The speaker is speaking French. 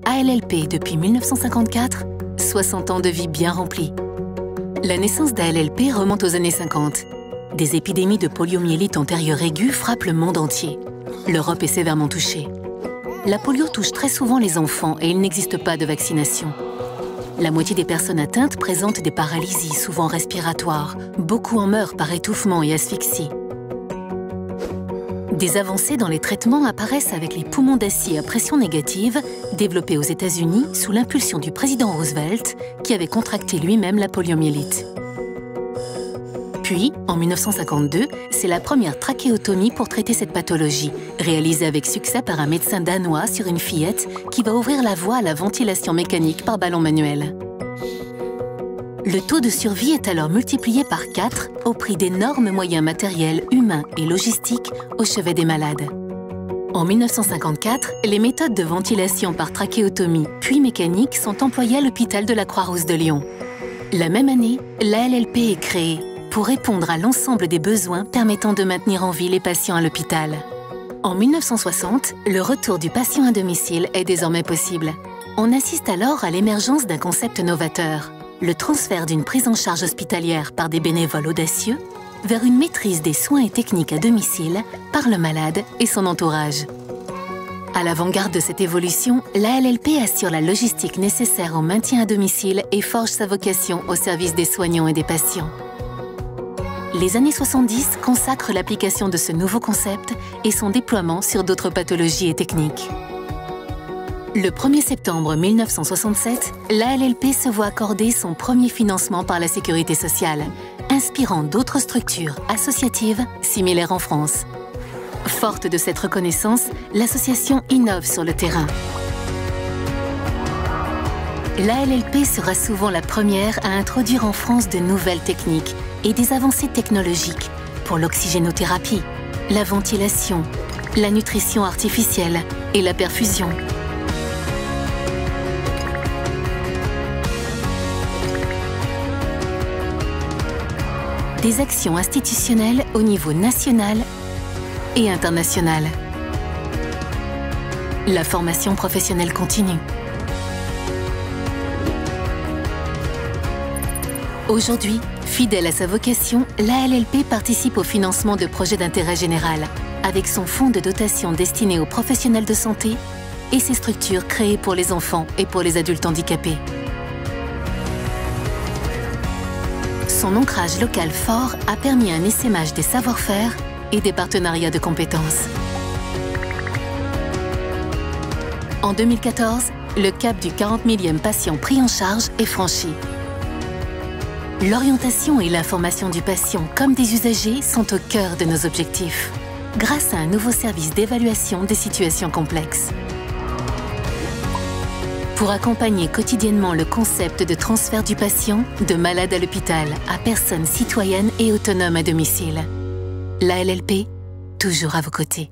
ALLP depuis 1954, 60 ans de vie bien remplie. La naissance d'ALLP remonte aux années 50. Des épidémies de poliomyélite antérieure aiguë frappent le monde entier. L'Europe est sévèrement touchée. La polio touche très souvent les enfants et il n'existe pas de vaccination. La moitié des personnes atteintes présentent des paralysies, souvent respiratoires. Beaucoup en meurent par étouffement et asphyxie. Des avancées dans les traitements apparaissent avec les poumons d'acier à pression négative, développés aux États-Unis sous l'impulsion du président Roosevelt, qui avait contracté lui-même la poliomyélite. Puis, en 1952, c'est la première trachéotomie pour traiter cette pathologie, réalisée avec succès par un médecin danois sur une fillette qui va ouvrir la voie à la ventilation mécanique par ballon manuel. Le taux de survie est alors multiplié par 4 au prix d'énormes moyens matériels, humains et logistiques au chevet des malades. En 1954, les méthodes de ventilation par trachéotomie puis mécanique sont employées à l'hôpital de la Croix-Rousse de Lyon. La même année, l'ALLP est créée pour répondre à l'ensemble des besoins permettant de maintenir en vie les patients à l'hôpital. En 1960, le retour du patient à domicile est désormais possible. On assiste alors à l'émergence d'un concept novateur, le transfert d'une prise en charge hospitalière par des bénévoles audacieux vers une maîtrise des soins et techniques à domicile par le malade et son entourage. À l'avant-garde de cette évolution, l'ALLP assure la logistique nécessaire au maintien à domicile et forge sa vocation au service des soignants et des patients. Les années 70 consacrent l'application de ce nouveau concept et son déploiement sur d'autres pathologies et techniques. Le 1er septembre 1967, l'ALLP se voit accorder son premier financement par la Sécurité sociale, inspirant d'autres structures associatives similaires en France. Forte de cette reconnaissance, l'association innove sur le terrain. L'ALLP sera souvent la première à introduire en France de nouvelles techniques et des avancées technologiques pour l'oxygénothérapie, la ventilation, la nutrition artificielle et la perfusion. Des actions institutionnelles au niveau national et international. La formation professionnelle continue. Aujourd'hui, fidèle à sa vocation, l'ALLP participe au financement de projets d'intérêt général, avec son fonds de dotation destiné aux professionnels de santé et ses structures créées pour les enfants et pour les adultes handicapés. Son ancrage local fort a permis un essaimage des savoir-faire et des partenariats de compétences. En 2014, le cap du 40 000e patient pris en charge est franchi. L'orientation et l'information du patient comme des usagers sont au cœur de nos objectifs, grâce à un nouveau service d'évaluation des situations complexes. Pour accompagner quotidiennement le concept de transfert du patient de malade à l'hôpital à personne citoyenne et autonome à domicile. L'ALLP, toujours à vos côtés.